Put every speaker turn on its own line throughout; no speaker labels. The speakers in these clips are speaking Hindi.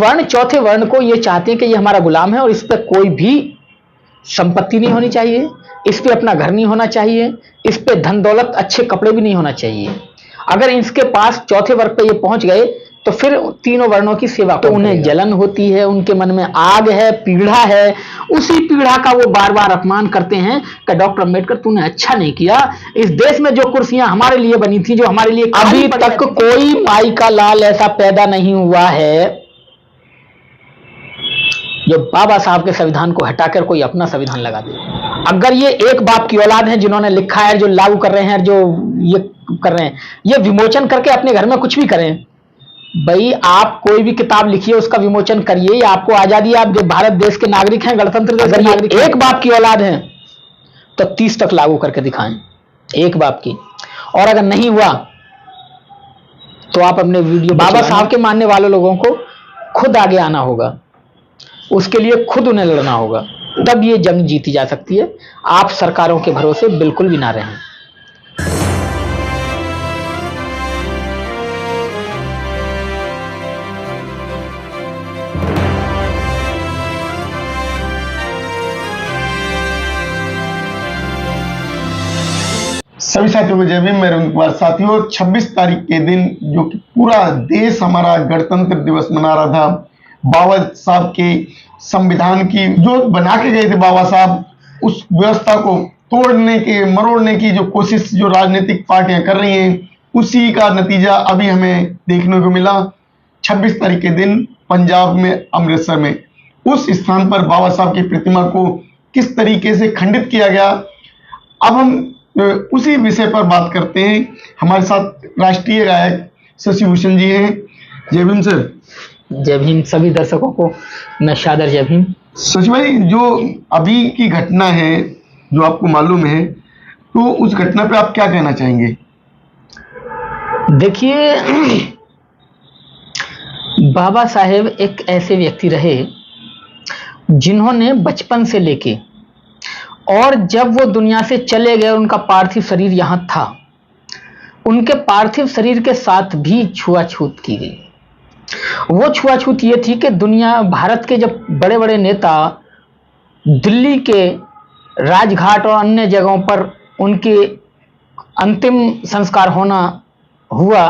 वर्ण चौथे वर्ण को ये चाहते हैं कि ये हमारा गुलाम है और इस पर कोई भी संपत्ति नहीं होनी चाहिए, इस पे अपना घर नहीं होना चाहिए, इस पे धन दौलत अच्छे कपड़े भी नहीं होना चाहिए। अगर इसके पास चौथे वर्ग पे ये पहुंच गए तो फिर तीनों वर्णों की सेवा तो उन्हें जलन होती है, उनके मन में आग है, पीड़ा है। उसी पीड़ा का वो बार बार अपमान करते हैं कि डॉक्टर अम्बेडकर तूने अच्छा नहीं किया, इस देश में जो कुर्सियां हमारे लिए बनी थी, जो हमारे लिए अभी तक कोई माई का लाल ऐसा पैदा नहीं हुआ है जो बाबा साहब के संविधान को हटाकर कोई अपना संविधान लगा दे। अगर ये एक बाप की औलाद है जिन्होंने लिखा है, जो लागू कर रहे हैं, जो ये कर रहे हैं, ये विमोचन करके अपने घर में कुछ भी करें। भाई आप कोई भी किताब लिखिए, उसका विमोचन करिए, या आपको आजादी, आप जो भारत देश के नागरिक हैं, गणतंत्र देश के नागरिक, एक बाप की औलाद हैं तो 30 तक लागू करके दिखाएं, एक बाप की। और अगर नहीं हुआ तो आप अपने वीडियो, बाबा साहब के मानने वाले लोगों को खुद आगे आना होगा, उसके लिए खुद उन्हें लड़ना होगा, तब ये जंग जीती जा सकती है। आप सरकारों के भरोसे बिल्कुल भी ना रहें।
सभी साथियों को जय भीम। मैं रविंद्र कुमार। साथियों, 26 तारीख के दिन जो कि पूरा देश हमारा गणतंत्र दिवस मना रहा था, बाबा साहब के संविधान की जो बना के गए थे बाबा साहब, उस व्यवस्था को तोड़ने के मरोड़ने की जो कोशिश जो राजनीतिक पार्टियां कर रही हैं, उसी का नतीजा अभी हमें देखने को मिला। 26 तारीख के दिन पंजाब में अमृतसर में उस स्थान पर बाबा साहब की प्रतिमा को किस तरीके से खंडित किया गया, अब हम उसी विषय पर बात करते हैं। हमारे साथ राष्ट्रीय गायक शशि भूषण जी हैं। जय भीम सर।
जय भीम। सभी दर्शकों को मैं सादर जय भीम।
शशि भाई, जो अभी की घटना है जो आपको मालूम है, तो उस घटना पे आप क्या कहना चाहेंगे?
देखिए, बाबा साहेब एक ऐसे व्यक्ति रहे जिन्होंने बचपन से लेके और जब वो दुनिया से चले गए, उनका पार्थिव शरीर यहां था, उनके पार्थिव शरीर के साथ भी छुआछूत की गई। वो छुआछूत ये थी कि दुनिया, भारत के जब बड़े बड़े नेता दिल्ली के राजघाट और अन्य जगहों पर उनके अंतिम संस्कार होना हुआ,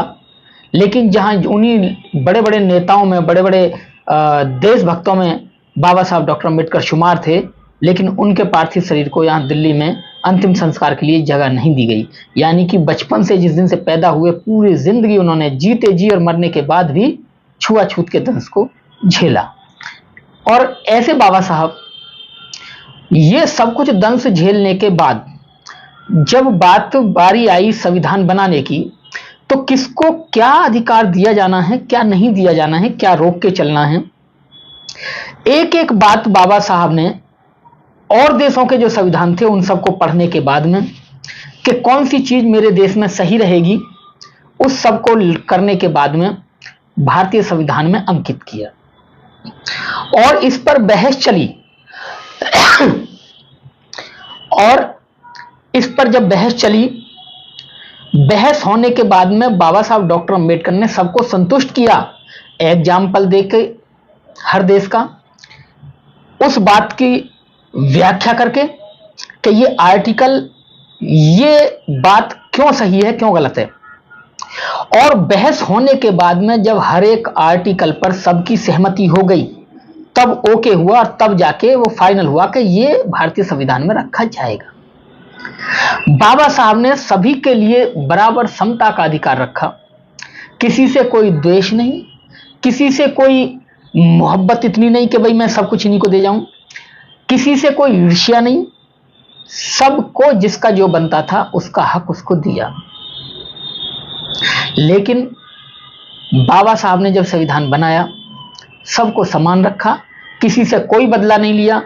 लेकिन जहां उन्हीं बड़े बड़े नेताओं में, बड़े बड़े देशभक्तों में बाबा साहब डॉक्टर अम्बेडकर शुमार थे, लेकिन उनके पार्थिव शरीर को यहाँ दिल्ली में अंतिम संस्कार के लिए जगह नहीं दी गई। यानी कि बचपन से, जिस दिन से पैदा हुए, पूरी जिंदगी उन्होंने जीते जी और मरने के बाद भी छुआछूत के दंश को झेला। और ऐसे बाबा साहब ये सब कुछ दंश झेलने के बाद जब बारी आई संविधान बनाने की, तो किसको क्या अधिकार दिया जाना है, क्या नहीं दिया जाना है, क्या रोक के चलना है, एक एक बात बाबा साहब ने और देशों के जो संविधान थे उन सबको पढ़ने के बाद में कि कौन सी चीज मेरे देश में सही रहेगी, उस सब को करने के बाद में भारतीय संविधान में अंकित किया। और इस पर बहस चली और इस पर जब बहस चली, बहस होने के बाद में बाबा साहब डॉक्टर अम्बेडकर ने सबको संतुष्ट किया, एग्जाम्पल देके हर देश का, उस बात की व्याख्या करके कि ये आर्टिकल, ये बात क्यों सही है, क्यों गलत है। और बहस होने के बाद में जब हर एक आर्टिकल पर सबकी सहमति हो गई, तब ओके हुआ और तब जाके वो फाइनल हुआ कि ये भारतीय संविधान में रखा जाएगा। बाबा साहब ने सभी के लिए बराबर समता का अधिकार रखा, किसी से कोई द्वेष नहीं, किसी से कोई मोहब्बत इतनी नहीं कि भाई मैं सब कुछ इन्हीं को दे जाऊं, किसी से कोई ईर्ष्या नहीं, सबको जिसका जो बनता था उसका हक उसको दिया। लेकिन बाबा साहब ने जब संविधान बनाया, सबको समान रखा, किसी से कोई बदला नहीं लिया।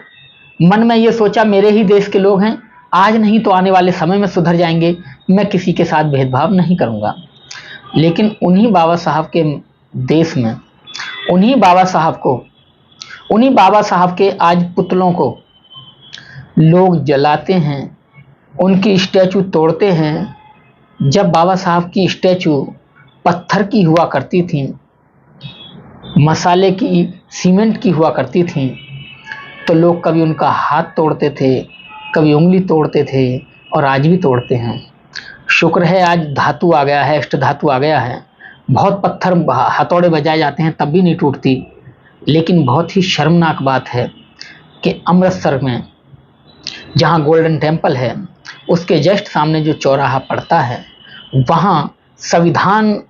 मन में ये सोचा मेरे ही देश के लोग हैं, आज नहीं तो आने वाले समय में सुधर जाएंगे, मैं किसी के साथ भेदभाव नहीं करूंगा। लेकिन उन्हीं बाबा साहब के देश में, उन्हीं बाबा साहब के आज पुतलों को लोग जलाते हैं, उनकी स्टैचू तोड़ते हैं। जब बाबा साहब की स्टैचू पत्थर की हुआ करती थी, मसाले की, सीमेंट की हुआ करती थी, तो लोग कभी उनका हाथ तोड़ते थे, कभी उंगली तोड़ते थे और आज भी तोड़ते हैं। शुक्र है आज धातु आ गया है, अष्ट धातु आ गया है, बहुत पत्थर हथौड़े बजाए जाते हैं तब भी नहीं टूटती। लेकिन बहुत ही शर्मनाक बात है कि अमृतसर में जहाँ गोल्डन टेम्पल है उसके जस्ट सामने जो चौराहा पड़ता है, वहाँ संविधान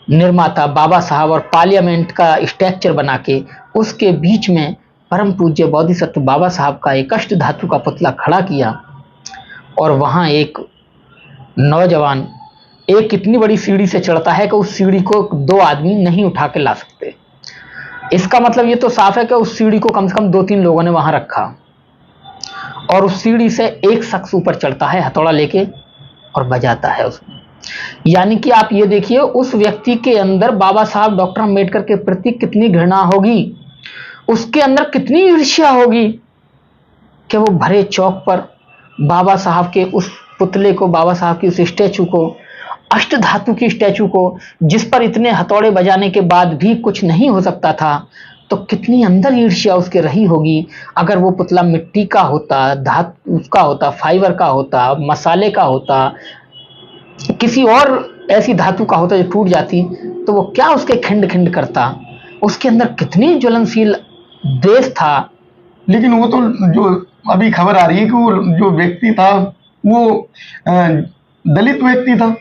निर्माता बाबा साहब और पार्लियामेंट का स्ट्रक्चर बना के उसके बीच में परम पूज्य बोधिसत्व बाबा साहब का एक अष्ट धातु का पुतला खड़ा किया। और वहाँ एक नौजवान एक इतनी बड़ी सीढ़ी से चढ़ता है कि उस सीढ़ी को 2 आदमी नहीं उठा के ला सकते। इसका मतलब ये तो साफ है कि उस सीढ़ी को कम से कम 2-3 लोगों ने वहां रखा, और उस सीढ़ी से एक शख्स ऊपर चढ़ता है हथौड़ा लेके और बजाता है उसमें। यानी कि आप ये देखिए उस व्यक्ति के अंदर बाबा साहब डॉक्टर अम्बेडकर के प्रति कितनी घृणा होगी, उसके अंदर कितनी ईर्ष्या होगी कि वो भरे चौक पर बाबा साहब के उस पुतले को, बाबा साहब की उस स्टैचू को, अष्ट धातु की स्टैचू को, जिस पर इतने हथौड़े बजाने के बाद भी कुछ नहीं हो सकता था, तो कितनी अंदर ईर्ष्या उसके रही होगी। अगर वो पुतला मिट्टी का होता, धातु उसका होता, फाइबर का होता, मसाले का होता, किसी और ऐसी धातु का होता जो टूट जाती, तो वो क्या उसके खिंड खिंड करता। उसके अंदर कितनी ज्वलनशील देश था।
लेकिन वो तो जो अभी खबर आ रही है कि वो जो व्यक्ति था वो दलित व्यक्ति था।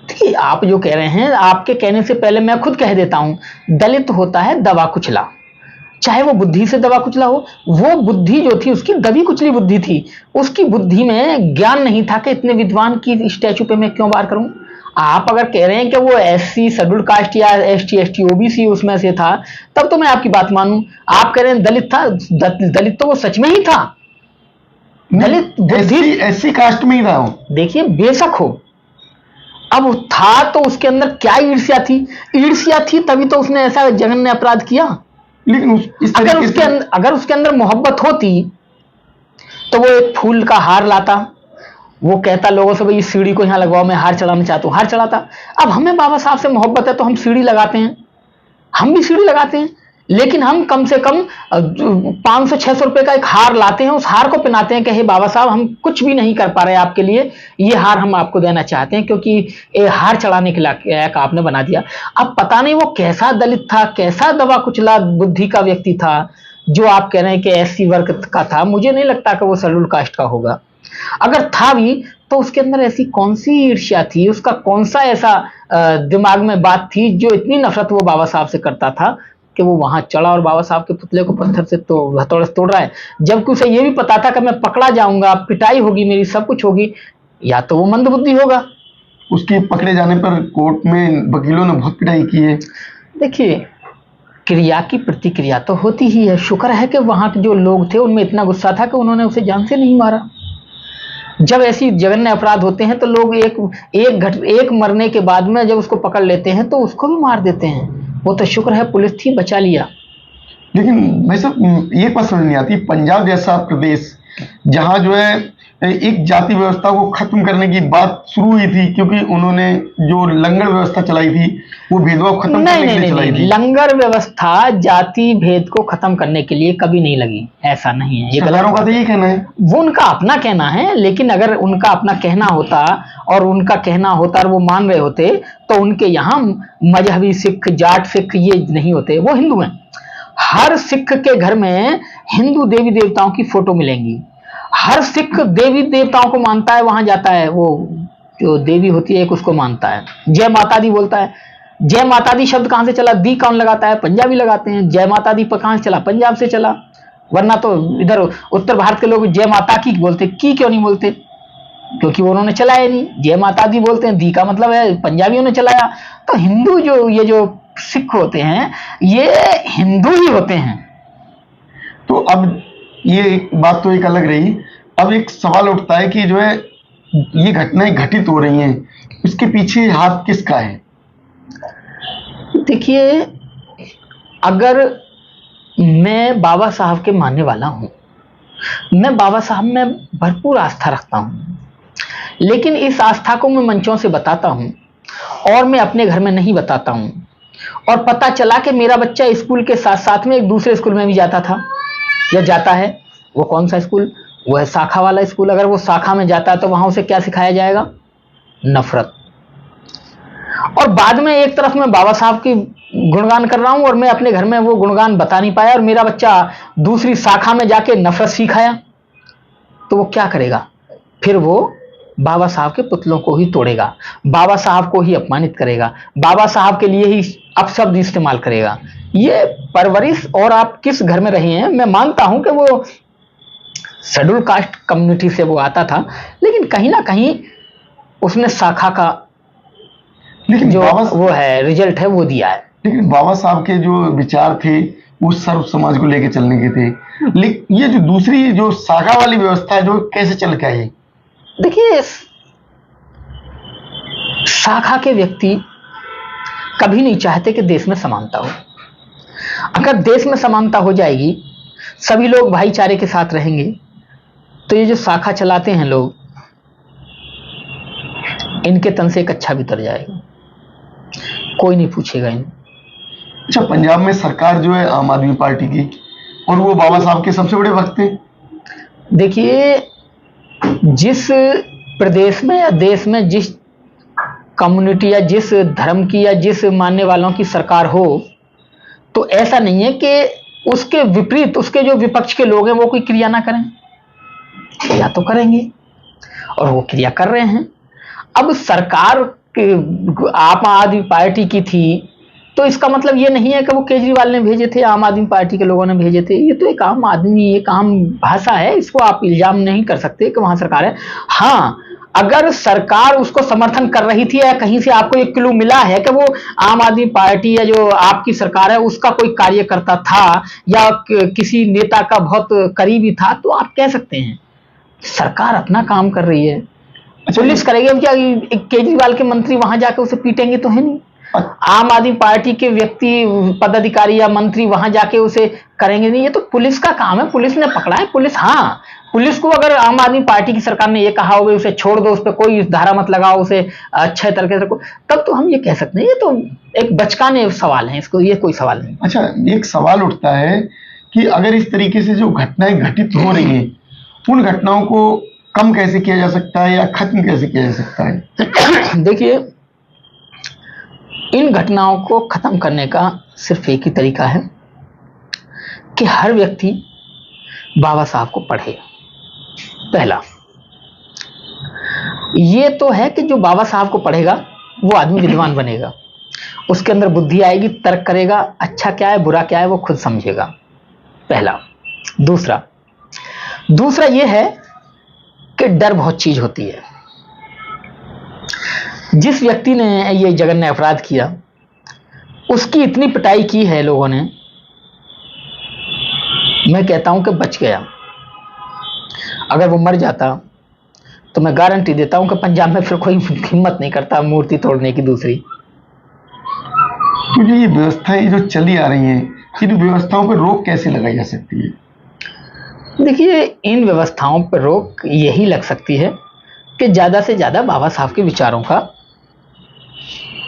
देखिए आप जो कह रहे हैं, आपके कहने से पहले मैं खुद कह देता हूं, दलित होता है दबा कुचला, चाहे वो बुद्धि से दबा कुचला हो। वो बुद्धि जो थी उसकी दबी कुचली बुद्धि थी, उसकी बुद्धि में ज्ञान नहीं था कि इतने विद्वान की स्टैचू पे मैं क्यों वार करूं। आप अगर कह रहे हैं कि वो एससी शेड्यूल्ड कास्ट या एसटी एसटी ओबीसी उसमें से था, तब तो मैं आपकी बात मानूं। आप कह रहे हैं दलित था, दलित तो वो सच में ही था, दलित बुद्धि
एससी कास्ट में ही था।
देखिए बेशक हो, अब था तो उसके अंदर क्या ईर्ष्या थी? ईर्ष्या थी तभी तो उसने ऐसा जघन्य अपराध किया।
लेकिन
अगर उसके अंदर मोहब्बत होती तो वो एक फूल का हार लाता, वो कहता लोगों से भाई इस सीढ़ी को यहां लगवाओ, मैं हार चढ़ाना चाहता हूं, हार चढ़ाता। अब हमें बाबा साहब से मोहब्बत है तो हम सीढ़ी लगाते हैं, हम भी सीढ़ी लगाते हैं, लेकिन हम कम से कम 500-600 रुपए का एक हार लाते हैं, उस हार को पहनाते हैं कि हे बाबा साहब हम कुछ भी नहीं कर पा रहे आपके लिए, ये हार हम आपको देना चाहते हैं क्योंकि ये हार चढ़ाने के लायक आपने बना दिया। अब पता नहीं वो कैसा दलित था, कैसा दबा कुचला बुद्धि का व्यक्ति था जो आप कह रहे हैं कि एससी वर्ग का था। मुझे नहीं लगता कि वो शेड्यूल्ड कास्ट का होगा। अगर था भी तो उसके अंदर ऐसी कौन सी ईर्ष्या थी, उसका कौन सा ऐसा दिमाग में बात थी जो इतनी नफरत वो बाबा साहब से करता था कि वो वहां चढ़ा और बाबा साहब के पुतले को पत्थर से हथौड़े से तोड़ रहा है, जबकि उसे ये भी पता था कि मैं पकड़ा जाऊंगा, पिटाई होगी मेरी, सब कुछ होगी। या तो वो मंदबुद्धि होगा।
उसके पकड़े जाने पर कोर्ट में वकीलों ने बहुत पिटाई की है।
देखिए क्रिया की प्रतिक्रिया तो होती ही है। शुक्र है कि वहां के जो लोग थे उनमें इतना गुस्सा था कि उन्होंने उसे जान से नहीं मारा। जब ऐसी जघन्य अपराध होते हैं तो लोग एक मरने के बाद में जब उसको पकड़ लेते हैं तो उसको भी मार देते हैं। वो तो शुक्र है पुलिस थी, बचा लिया।
लेकिन भाई साहब ये बात समझ नहीं आती, पंजाब जैसा प्रदेश जहां जो है एक जाति व्यवस्था को खत्म करने की बात शुरू हुई थी, क्योंकि उन्होंने जो लंगर व्यवस्था चलाई थी वो भेदभाव खत्म करने के लिए चलाई थी।
लंगर व्यवस्था जाति भेद को खत्म करने के लिए कभी नहीं लगी, ऐसा नहीं है। ये
सरकारों का तो यही कहना है।
वो उनका अपना कहना है, लेकिन अगर उनका अपना कहना होता और उनका कहना होता और वो मान रहे होते तो उनके यहाँ मजहबी सिख, जाट सिख ये नहीं होते, वो हिंदू हैं। हर सिख के घर में हिंदू देवी देवताओं की फोटो मिलेंगी। हर सिख देवी देवताओं को मानता है, वहां जाता है, वो जो देवी होती है एक उसको मानता है, जय माता दी बोलता है। जय माता दी शब्द कहां से चला? दी कौन लगाता है? पंजाबी लगाते हैं। जय माता दी पर कहां से चला? पंजाब से चला। वरना तो इधर उत्तर भारत के लोग जय माता की बोलते, की क्यों नहीं बोलते? क्योंकि वो उन्होंने चलाया नहीं। जय माता दी बोलते हैं, दी का मतलब है पंजाबियों ने चलाया। तो हिंदू जो सिख होते हैं ये हिंदू ही होते हैं।
तो अब ये बात तो एक अलग रही। अब एक सवाल उठता है कि जो है ये घटनाएं घटित हो रही हैं, इसके पीछे हाथ किसका है?
देखिए अगर मैं बाबा साहब के मानने वाला हूं, मैं बाबा साहब में भरपूर आस्था रखता हूं, लेकिन इस आस्था को मैं मंचों से बताता हूं और मैं अपने घर में नहीं बताता हूं, और पता चला कि मेरा बच्चा स्कूल के साथ साथ में एक दूसरे स्कूल में भी जाता था या जाता है, वो कौन सा स्कूल? वो है शाखा वाला स्कूल। अगर वो शाखा में जाता है तो वहां उसे क्या सिखाया जाएगा? नफरत। और बाद में एक तरफ मैं बाबा साहब की गुणगान कर रहा हूं और मैं अपने घर में वो गुणगान बता नहीं पाया, और मेरा बच्चा दूसरी शाखा में जाके नफरत सीखाया, तो वो क्या करेगा? फिर वो बाबा साहब के पुतलों को ही तोड़ेगा, बाबा साहब को ही अपमानित करेगा, बाबा साहब के लिए ही अपशब्द इस्तेमाल करेगा। ये परवरिश, और आप किस घर में रहे हैं, मैं मानता हूं कि वो शेड्यूल कास्ट कम्युनिटी से वो आता था, लेकिन कहीं ना कहीं उसने शाखा का
लेकिन
जो
बाबा
वो है रिजल्ट है वो दिया है।
लेकिन बाबा साहब के जो विचार थे वो सर्व समाज को लेकर चलने के थे। लेकिन ये जो दूसरी जो शाखा वाली व्यवस्था है जो कैसे चल के आई?
देखिए, शाखा के व्यक्ति कभी नहीं चाहते कि देश में समानता हो। अगर देश में समानता हो जाएगी, सभी लोग भाईचारे के साथ रहेंगे, तो ये जो शाखा चलाते हैं लोग, इनके तन से एक अच्छा भी उतर जाएगा, कोई नहीं पूछेगा इन्हें।
अच्छा, पंजाब में सरकार जो है आम आदमी पार्टी की, और वो बाबा साहब के सबसे बड़े भक्त थे।
देखिए, जिस प्रदेश में या देश में जिस कम्युनिटी या जिस धर्म की या जिस मानने वालों की सरकार हो, तो ऐसा नहीं है कि उसके विपरीत उसके जो विपक्ष के लोग हैं वो कोई क्रिया ना करें, क्रिया तो करेंगे, और वो क्रिया कर रहे हैं। अब सरकार आम आदमी पार्टी की थी, तो इसका मतलब ये नहीं है कि वो केजरीवाल ने भेजे थे, आम आदमी पार्टी के लोगों ने भेजे थे। ये तो एक आम आदमी, एक आम भाषा है, इसको आप इल्जाम नहीं कर सकते कि वहां सरकार है। हाँ, अगर सरकार उसको समर्थन कर रही थी या कहीं से आपको एक क्लू मिला है कि वो आम आदमी पार्टी या जो आपकी सरकार है उसका कोई कार्यकर्ता था या किसी नेता का बहुत करीबी था, तो आप कह सकते हैं सरकार अपना काम कर रही है। पुलिस करेगी। अब क्या केजरीवाल के मंत्री वहां जाके उसे पीटेंगे तो है नहीं, आम आदमी पार्टी के व्यक्ति पदाधिकारी या मंत्री वहां जाके उसे करेंगे नहीं, ये तो पुलिस का काम है, पुलिस ने पकड़ा है। पुलिस, हाँ, पुलिस को अगर आम आदमी पार्टी की सरकार ने ये कहा होगा उसे छोड़ दो, उस पर कोई धारा मत लगाओ, उसे अच्छे तरीके से, तब तो हम ये कह सकते हैं। ये तो एक बचकाने सवाल है, इसको ये कोई सवाल नहीं।
अच्छा, एक सवाल उठता है कि अगर इस तरीके से जो घटनाएं घटित हो रही हैं, उन घटनाओं को कम कैसे किया जा सकता है या खत्म कैसे किया जा सकता है?
देखिए, इन घटनाओं को खत्म करने का सिर्फ एक ही तरीका है कि हर व्यक्ति बाबा साहब को पढ़े। पहला ये तो है कि जो बाबा साहब को पढ़ेगा वो आदमी विद्वान बनेगा, उसके अंदर बुद्धि आएगी, तर्क करेगा, अच्छा क्या है बुरा क्या है वो खुद समझेगा, पहला। दूसरा ये है कि डर बहुत चीज होती है। जिस व्यक्ति ने ये जघन्य अपराध किया उसकी इतनी पिटाई की है लोगों ने, मैं कहता हूं कि बच गया। अगर वो मर जाता तो मैं गारंटी देता हूं कि पंजाब में फिर कोई हिम्मत नहीं करता मूर्ति तोड़ने की दूसरी।
तो ये व्यवस्थाएं जो चली आ रही हैं, इन व्यवस्थाओं पर रोक कैसे लगाई जा सकती है?
देखिए, इन व्यवस्थाओं पर रोक यही लग सकती है कि ज्यादा से ज्यादा बाबा साहब के विचारों का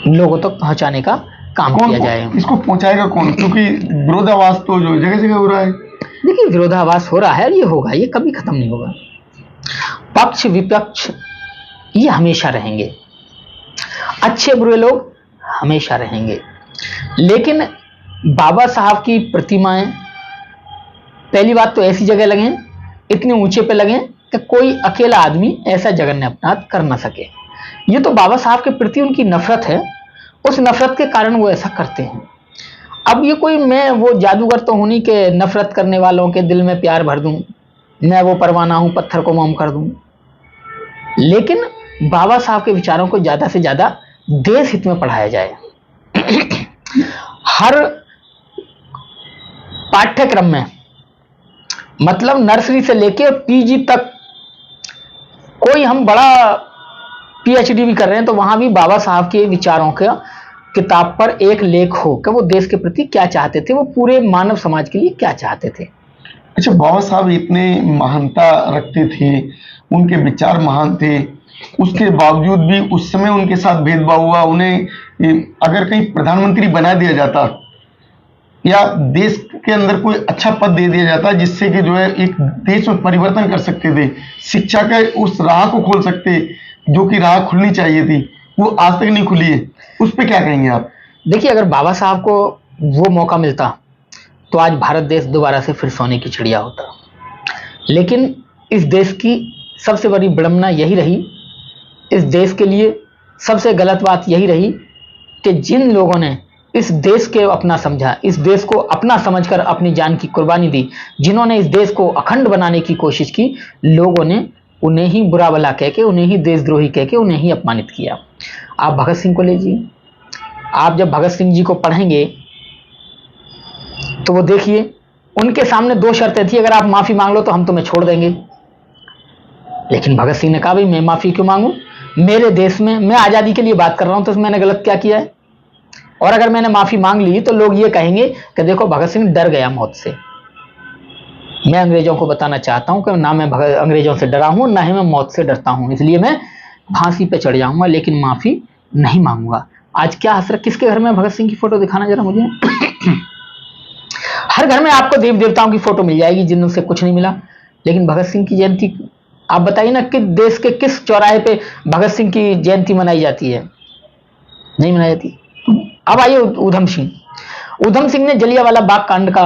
लोगों तक पहुंचाने का काम किया जाए।
इसको पहुंचाएगा कौन? क्योंकि विरोधाभास तो जो जगह जगह हो रहा है।
देखिए, विरोधाभास हो रहा है, ये होगा, ये कभी खत्म नहीं होगा। पक्ष विपक्ष ये हमेशा रहेंगे, अच्छे बुरे लोग हमेशा रहेंगे, लेकिन बाबा साहब की प्रतिमाएं पहली बात तो ऐसी जगह लगें, इतने ऊंचे पे लगें कि कोई अकेला आदमी ऐसा जघन्य अपराध कर ना सके। ये तो बाबा साहब के प्रति उनकी नफरत है, उस नफरत के कारण वो ऐसा करते हैं। अब ये कोई मैं वो जादूगर तो हूं नहीं कि नफरत करने वालों के दिल में प्यार भर दूं, मैं वो परवाना हूं पत्थर को मोम कर दूं, लेकिन बाबा साहब के विचारों को ज्यादा से ज्यादा देश हित में पढ़ाया जाए। हर पाठ्यक्रम में, मतलब नर्सरी से लेकर पीजी तक, कोई हम बड़ा पीएचडी भी कर रहे हैं तो वहां भी बाबा साहब के विचारों का किताब पर एक लेख हो कि वो देश के प्रति क्या चाहते थे, वो पूरे मानव समाज के लिए क्या चाहते थे।
अच्छा, बाबा साहब इतने महानता रखते थे, उनके विचार महान थे, उसके बावजूद भी उस समय उनके साथ भेदभाव हुआ। उन्हें अगर कहीं प्रधानमंत्री बना दिया जाता या देश के अंदर कोई अच्छा पद दे दिया जाता जिससे कि जो है एक देश में परिवर्तन कर सकते थे, शिक्षा का उस राह को खोल सकते जो कि राह खुलनी चाहिए थी, वो आज तक नहीं खुली है। उस पर क्या कहेंगे आप?
देखिए, अगर बाबा साहब को वो मौका मिलता तो आज भारत देश दोबारा से फिर सोने की चिड़िया होता। लेकिन इस देश की सबसे बड़ी विडंबना यही रही, इस देश के लिए सबसे गलत बात यही रही कि जिन लोगों ने इस देश के अपना समझा, इस देश को अपना समझकर अपनी जान की कुर्बानी दी, जिन्होंने इस देश को अखंड बनाने की कोशिश की, लोगों ने उन्हें ही बुरा भला कह के, उन्हें ही देशद्रोही कह के, उन्हें ही अपमानित किया। आप भगत सिंह को लीजिए, आप जब भगत सिंह जी को पढ़ेंगे तो वो देखिए, उनके सामने दो शर्तें थी, अगर आप माफी मांग लो तो हम तुम्हें छोड़ देंगे। लेकिन भगत सिंह ने कहा, भाई मैं माफी क्यों मांगू, मेरे देश में मैं आजादी के लिए बात कर रहा हूं, तो मैंने गलत क्या किया है? और अगर मैंने माफी मांग ली तो लोग ये कहेंगे कि देखो भगत सिंह डर गया मौत से। मैं अंग्रेजों को बताना चाहता हूं कि ना मैं अंग्रेजों से डरा हूं, ना ही मैं मौत से डरता हूं, इसलिए मैं फांसी पे चढ़ जाऊंगा, लेकिन माफी नहीं मांगूंगा। आज क्या हसरत, किसके घर में भगत सिंह की फोटो दिखाना जरा मुझे। हर घर में आपको देव देवताओं की फोटो मिल जाएगी जिनसे कुछ नहीं मिला, लेकिन भगत सिंह की जयंती आप बताइए ना, कि देश के किस चौराहे पे भगत सिंह की जयंती मनाई जाती है? नहीं मनाई जाती। अब आइए ऊधम सिंह ने जलियांवाला बाग कांड का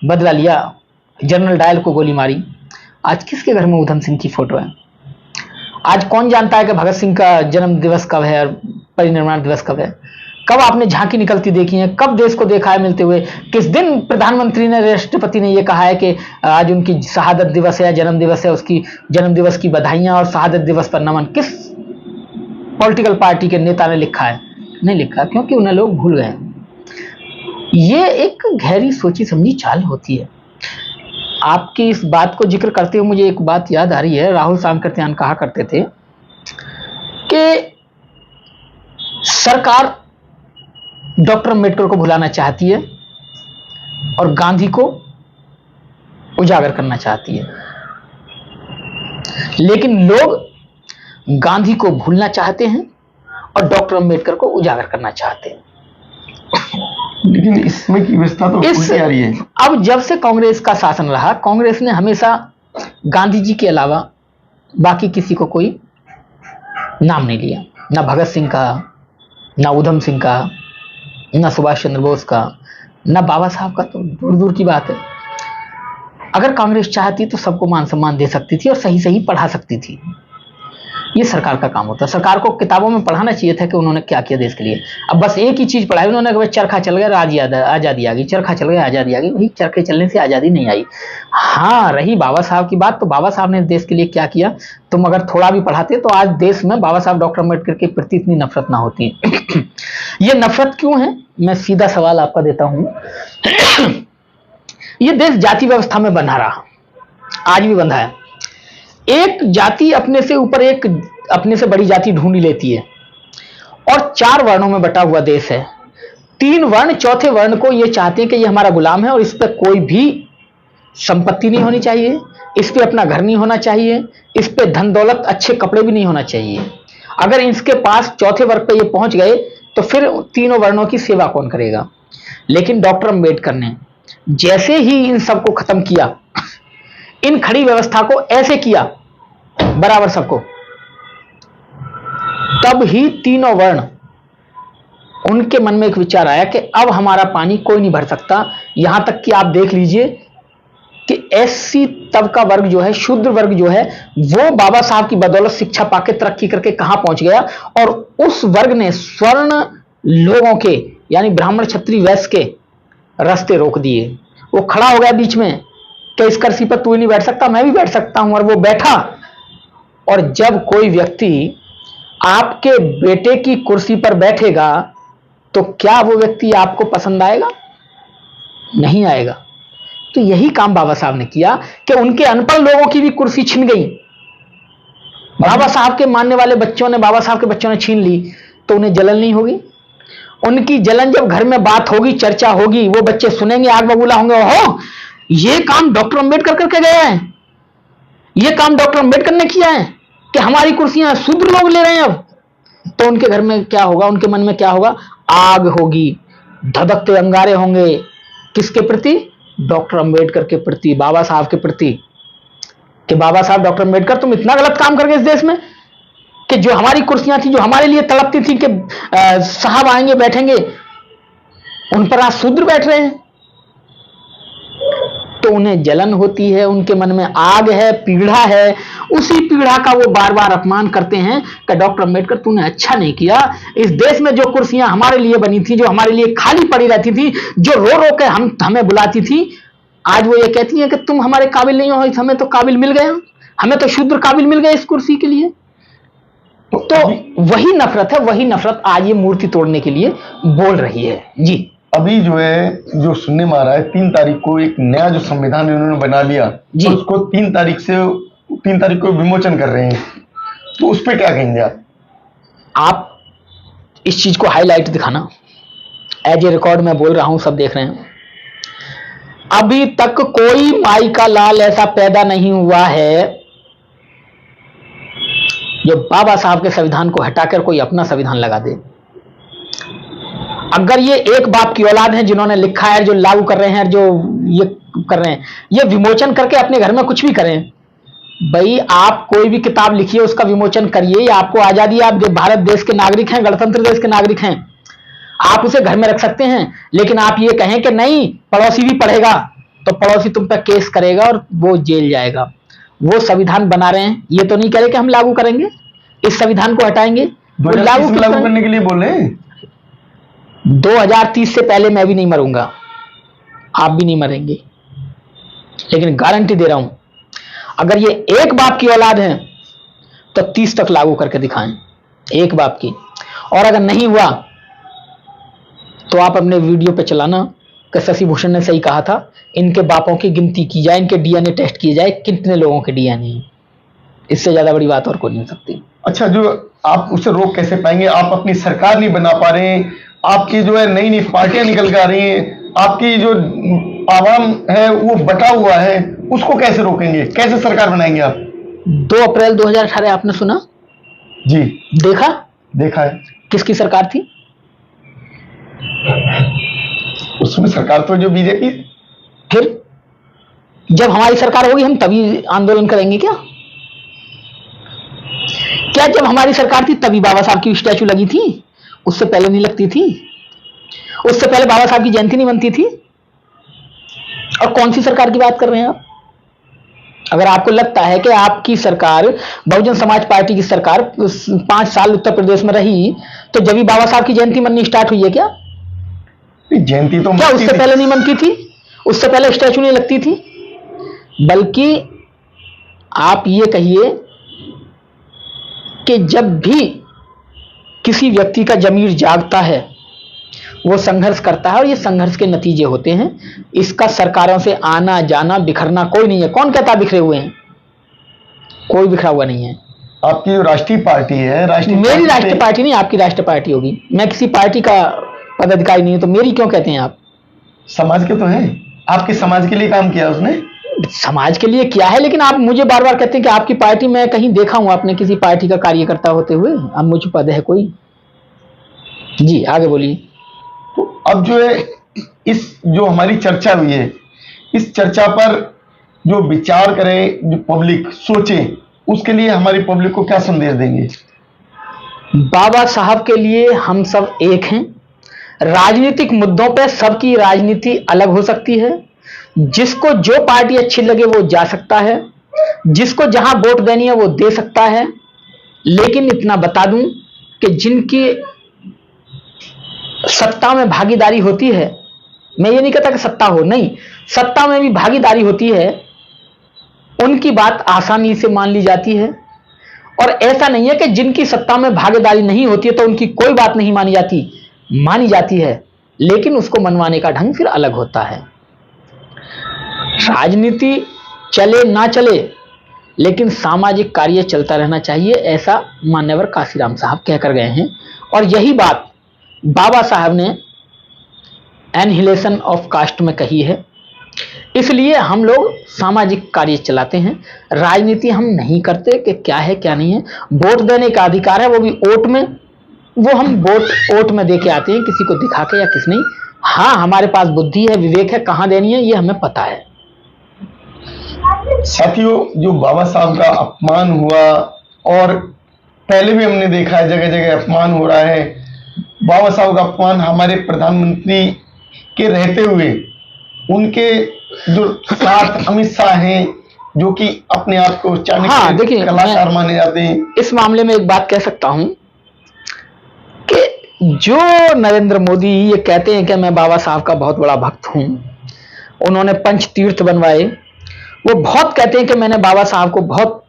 बदला लिया, जनरल डायल को गोली मारी। आज किसके घर में ऊधम सिंह की फोटो है? आज कौन जानता है कि भगत सिंह का जन्म दिवस कब है और परिनिर्वाण दिवस कब है? कब आपने झांकी निकलती देखी है? कब देश को देखा है मिलते हुए? किस दिन प्रधानमंत्री ने, राष्ट्रपति ने यह कहा है कि आज उनकी शहादत दिवस है या जन्म दिवस है, उसकी जन्म दिवस की बधाइयां और शहादत दिवस पर नमन? किस पॉलिटिकल पार्टी के नेता ने लिखा है? नहीं लिखा, क्योंकि उन्हें लोग भूल गए। ये एक गहरी सोची समझी चाल होती है। आपकी इस बात को जिक्र करते हुए मुझे एक बात याद आ रही है। राहुल सांकृत्यायन कहा करते थे कि सरकार डॉक्टर अम्बेडकर को भुलाना चाहती है और गांधी को उजागर करना चाहती है, लेकिन लोग गांधी को भूलना चाहते हैं और डॉक्टर अम्बेडकर को उजागर करना चाहते हैं।
लेकिन इसमें की व्यवस्था तो उल्टी आ रही है।
अब जब से कांग्रेस का शासन रहा, कांग्रेस ने हमेशा गांधी जी के अलावा बाकी किसी को कोई नाम नहीं लिया, ना भगत सिंह का, ना ऊधम सिंह का, ना सुभाष चंद्र बोस का, ना बाबा साहब का, तो दूर दूर की बात है। अगर कांग्रेस चाहती तो सबको मान सम्मान दे सकती थी और सही सही पढ़ा सकती थी। ये सरकार का काम होता है। सरकार को किताबों में पढ़ाना चाहिए था कि उन्होंने क्या किया देश के लिए। अब बस एक ही चीज पढ़ाई उन्होंने कि चरखा चल गया आजादी आ गई, चरखा चल गया आजादी आ गई। भाई चरखे चलने से आजादी नहीं आई। हाँ, रही बाबा साहब की बात, तो बाबा साहब ने देश के लिए क्या किया, तुम अगर थोड़ा भी पढ़ाते तो आज देश में बाबा साहब डॉक्टर अम्बेडकर के प्रति इतनी नफरत ना होती। ये नफरत क्यों है? मैं सीधा सवाल आपका देता हूं। ये देश जाति व्यवस्था में बंधा रहा, आज भी बंधा है। एक जाति अपने से ऊपर एक अपने से बड़ी जाति ढूंढ लेती है और 4 वर्णों में बटा हुआ देश है। 3 वर्ण चौथे वर्ण को ये चाहते हैं कि ये हमारा गुलाम है और इस पर कोई भी संपत्ति नहीं होनी चाहिए, इस पे अपना घर नहीं होना चाहिए, इस पे धन दौलत अच्छे कपड़े भी नहीं होना चाहिए। अगर इसके पास चौथे वर्ग पे ये पहुंच गए तो फिर तीनों वर्णों की सेवा कौन करेगा? लेकिन डॉक्टर अम्बेडकर ने जैसे ही इन सबको खत्म किया, इन खड़ी व्यवस्था को ऐसे किया बराबर सबको, तब ही तीनों वर्ण, उनके मन में एक विचार आया कि अब हमारा पानी कोई नहीं भर सकता। यहां तक कि आप देख लीजिए कि एससी तबका वर्ग जो है, शूद्र वर्ग जो है, वो बाबा साहब की बदौलत शिक्षा पाके तरक्की करके कहां पहुंच गया। और उस वर्ग ने स्वर्ण लोगों के यानी ब्राह्मण क्षत्रिय वैश्य के रास्ते रोक दिए। वो खड़ा हो गया बीच में कि इस कुर्सी पर तू नहीं बैठ सकता, मैं भी बैठ सकता हूं। और वो बैठा। और जब कोई व्यक्ति आपके बेटे की कुर्सी पर बैठेगा तो क्या वो व्यक्ति आपको पसंद आएगा? नहीं आएगा। तो यही काम बाबा साहब ने किया कि उनके अनपढ़ लोगों की भी कुर्सी छिन गई। बाबा साहब के मानने वाले बच्चों ने, बाबा साहब के बच्चों ने छीन ली तो उन्हें जलन नहीं होगी? उनकी जलन जब घर में बात होगी, चर्चा होगी, वो बच्चे सुनेंगे, आग बबूला होंगे, ओहो ये काम डॉक्टर अम्बेडकर करके गए हैं, ये काम डॉक्टर अम्बेडकर ने किया है। कि हमारी कुर्सियां शूद्र लोग ले रहे हैं अब, तो उनके घर में क्या होगा, उनके मन में क्या होगा, आग होगी, धधकते अंगारे होंगे। किसके प्रति? डॉक्टर अंबेडकर के प्रति, बाबा साहब के प्रति, कि बाबा साहब डॉक्टर अंबेडकर तुम इतना गलत काम कर गए इस देश में कि जो हमारी कुर्सियां थी, जो हमारे लिए तड़पती थी कि साहब आएंगे बैठेंगे, उन पर आज शूद्र बैठ रहे हैं। तो उन्हें जलन होती है, उनके मन में आग है, पीड़ा है। उसी पीड़ा का वो बार बार अपमान करते हैं कि डॉक्टर अंबेडकर तूने अच्छा नहीं किया, इस देश में जो कुर्सियां हमारे लिए बनी थी, जो हमारे लिए खाली पड़ी रहती थी, जो रो रो के हमें बुलाती थी, आज वो ये कहती है कि तुम हमारे काबिल नहीं हो, हमें तो काबिल मिल गया, हमें तो शूद्र काबिल मिल गए इस कुर्सी के लिए। तो वही नफरत है, वही नफरत आज ये मूर्ति तोड़ने के लिए बोल रही है। जी
अभी जो है, जो सुनने में आ रहा है, 3 तारीख को एक नया जो संविधान इन्होंने बना लिया,
जी।
तो उसको 3 तारीख को विमोचन कर रहे हैं, तो उस पर क्या कहेंगे
आप इस चीज को हाईलाइट दिखाना, एज ए रिकॉर्ड मैं बोल रहा हूं, सब देख रहे हैं। अभी तक कोई माई का लाल ऐसा पैदा नहीं हुआ है जो बाबा साहब के संविधान को हटाकर कोई अपना संविधान लगा दे। अगर ये एक बाप की औलाद है जिन्होंने लिखा है, जो लागू कर रहे हैं, जो ये कर रहे हैं, ये विमोचन करके अपने घर में कुछ भी करें। भाई आप कोई भी किताब लिखिए, उसका विमोचन करिए, आपको आजादी, आप भारत देश के नागरिक हैं, गणतंत्र देश के नागरिक हैं, आप उसे घर में रख सकते हैं। लेकिन आप ये कहें कि नहीं पड़ोसी भी पढ़ेगा, तो पड़ोसी तुम पर केस करेगा और वो जेल जाएगा। वो संविधान बना रहे हैं, ये तो नहीं कह रहे कि हम लागू करेंगे, इस संविधान को हटाएंगे।
लागू करने के लिए बोले
2030 से पहले मैं भी नहीं मरूंगा, आप भी नहीं मरेंगे, लेकिन गारंटी दे रहा हूं, अगर ये एक बाप की औलाद है तो 30 तक लागू करके दिखाएं, एक बाप की। और अगर नहीं हुआ तो आप अपने वीडियो पे चलाना कि शशि भूषण ने सही कहा था, इनके बापों की गिनती की जाए, इनके डीएनए टेस्ट किए जाए, कितने लोगों के डीएनए हैं। इससे ज्यादा बड़ी बात और कोई नहीं हो सकती।
अच्छा, जो आप उसे रोक कैसे पाएंगे? आप अपनी सरकार नहीं बना पा रहे हैं, आपकी जो है नई नई पार्टियां निकल कर आ रही हैं, आपकी जो आवाम है वो बटा हुआ है, उसको कैसे रोकेंगे, कैसे सरकार बनाएंगे आप?
2 अप्रैल 2018 आपने सुना?
जी
देखा
है।
किसकी सरकार थी
उसमें? सरकार तो जो बीजेपी।
फिर जब हमारी सरकार होगी हम तभी आंदोलन करेंगे क्या? जब हमारी सरकार थी तभी बाबा साहब की स्टैचू लगी थी? उससे पहले नहीं लगती थी? उससे पहले बाबा साहब की जयंती नहीं बनती थी? और कौन सी सरकार की बात कर रहे हैं आप? अगर आपको लगता है कि आपकी सरकार, बहुजन समाज पार्टी की सरकार 5 साल उत्तर प्रदेश में रही, तो जब भी बाबा साहब की जयंती मननी स्टार्ट हुई है क्या?
जयंती तो
क्या उससे पहले नहीं मनती थी? उससे पहले स्टैचू नहीं लगती थी? बल्कि आप ये कहिए कि जब भी किसी व्यक्ति का जमीर जागता है, वो संघर्ष करता है, और ये संघर्ष के नतीजे होते हैं। इसका सरकारों से आना जाना, बिखरना कोई नहीं है। कौन कहता बिखरे हुए हैं? कोई बिखरा हुआ नहीं है।
आपकी जो राष्ट्रीय पार्टी है,
मेरी राष्ट्रीय पार्टी नहीं, आपकी राष्ट्रीय पार्टी होगी। मैं किसी पार्टी का पदाधिकारी नहीं हूं, तो मेरी क्यों कहते हैं आप?
समाज के तो हैं, आपके समाज के लिए काम किया उसने।
समाज के लिए किया है, लेकिन आप मुझे बार बार कहते हैं कि आपकी पार्टी, मैं कहीं देखा हूं आपने किसी पार्टी का कार्यकर्ता होते हुए? अब मुझ पद है कोई? जी आगे बोलिए।
तो अब जो है, इस जो हमारी चर्चा हुई है, इस चर्चा पर जो विचार करे, जो पब्लिक सोचे, उसके लिए हमारी पब्लिक को क्या संदेश देंगे?
बाबा साहब के लिए हम सब एक हैं। राजनीतिक मुद्दों पर सबकी राजनीति अलग हो सकती है। जिसको जो पार्टी अच्छी लगे वो जा सकता है, जिसको जहां वोट देनी है वो दे सकता है। लेकिन इतना बता दूं कि जिनकी सत्ता में भागीदारी होती है, मैं ये नहीं कहता कि सत्ता हो, नहीं, सत्ता में भी भागीदारी होती है, उनकी बात आसानी से मान ली जाती है। और ऐसा नहीं है कि जिनकी सत्ता में भागीदारी नहीं होती है तो उनकी कोई बात नहीं मानी जाती, मानी जाती है, लेकिन उसको मनवाने का ढंग फिर अलग होता है। राजनीति चले ना चले, लेकिन सामाजिक कार्य चलता रहना चाहिए, ऐसा मान्यवर काशीराम साहब कहकर गए हैं। और यही बात बाबा साहब ने एनहिलेशन ऑफ कास्ट में कही है। इसलिए हम लोग सामाजिक कार्य चलाते हैं, राजनीति हम नहीं करते कि क्या है क्या नहीं है। वोट देने का अधिकार है, वो भी वोट में, वो हम वोट में दे के आते हैं, किसी को दिखा के या किस नहीं। हाँ, हमारे पास बुद्धि है, विवेक है, कहाँ देनी है ये हमें पता है।
साथियों, जो बाबा साहब का अपमान हुआ, और पहले भी हमने देखा है जगह जगह अपमान हो रहा है, बाबा साहब का अपमान हमारे प्रधानमंत्री के रहते हुए, उनके जो साथ अमित शाह हैं, जो कि अपने आप को
हाँ,
चाणक्य
देखिए,
कलाकार माने जाते हैं।
इस मामले में एक बात कह सकता हूं कि जो नरेंद्र मोदी ये कहते हैं कि मैं बाबा साहब का बहुत बड़ा भक्त हूं, उन्होंने पंच तीर्थ बनवाए, वो बहुत कहते हैं कि मैंने बाबा साहब को बहुत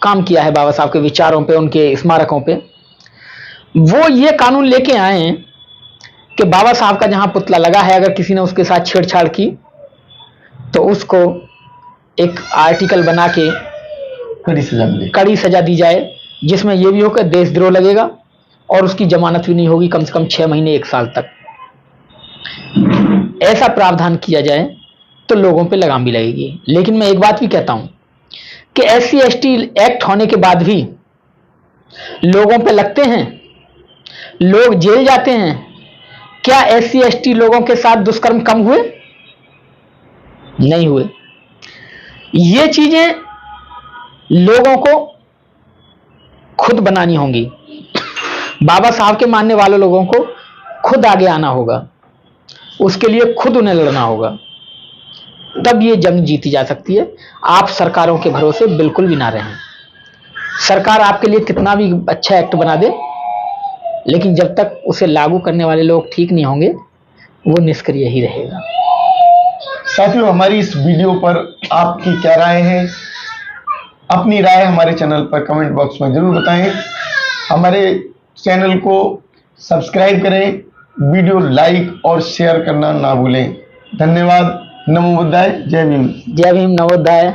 काम किया है, बाबा साहब के विचारों पे, उनके स्मारकों पे। वो ये कानून लेके आए हैं कि बाबा साहब का जहां पुतला लगा है, अगर किसी ने उसके साथ छेड़छाड़ की तो उसको एक आर्टिकल बना के कड़ी सजा दी जाए, जिसमें यह भी हो कि देशद्रोह लगेगा और उसकी जमानत भी नहीं होगी कम से कम 6 महीने 1 साल तक। ऐसा प्रावधान किया जाए तो लोगों पे लगाम भी लगेगी। लेकिन मैं एक बात भी कहता हूं कि SC/ST एक्ट होने के बाद भी लोगों पे लगते हैं, लोग जेल जाते हैं। क्या SC/ST लोगों के साथ दुष्कर्म कम हुए? नहीं हुए। ये चीजें लोगों को खुद बनानी होंगी। बाबा साहब के मानने वाले लोगों को खुद आगे आना होगा, उसके लिए खुद उन्हें लड़ना होगा, तब ये जंग जीती जा सकती है। आप सरकारों के भरोसे बिल्कुल भी ना रहें। सरकार आपके लिए कितना भी अच्छा एक्ट बना दे, लेकिन जब तक उसे लागू करने वाले लोग ठीक नहीं होंगे, वो निष्क्रिय ही रहेगा।
साथियों, हमारी इस वीडियो पर आपकी क्या राय है? अपनी राय हमारे चैनल पर कमेंट बॉक्स में जरूर बताएं। हमारे चैनल को सब्सक्राइब करें, वीडियो लाइक और शेयर करना ना भूलें। धन्यवाद। नमो बुद्धाय। जय भीम।
जय भीम, नमो बुद्धाय।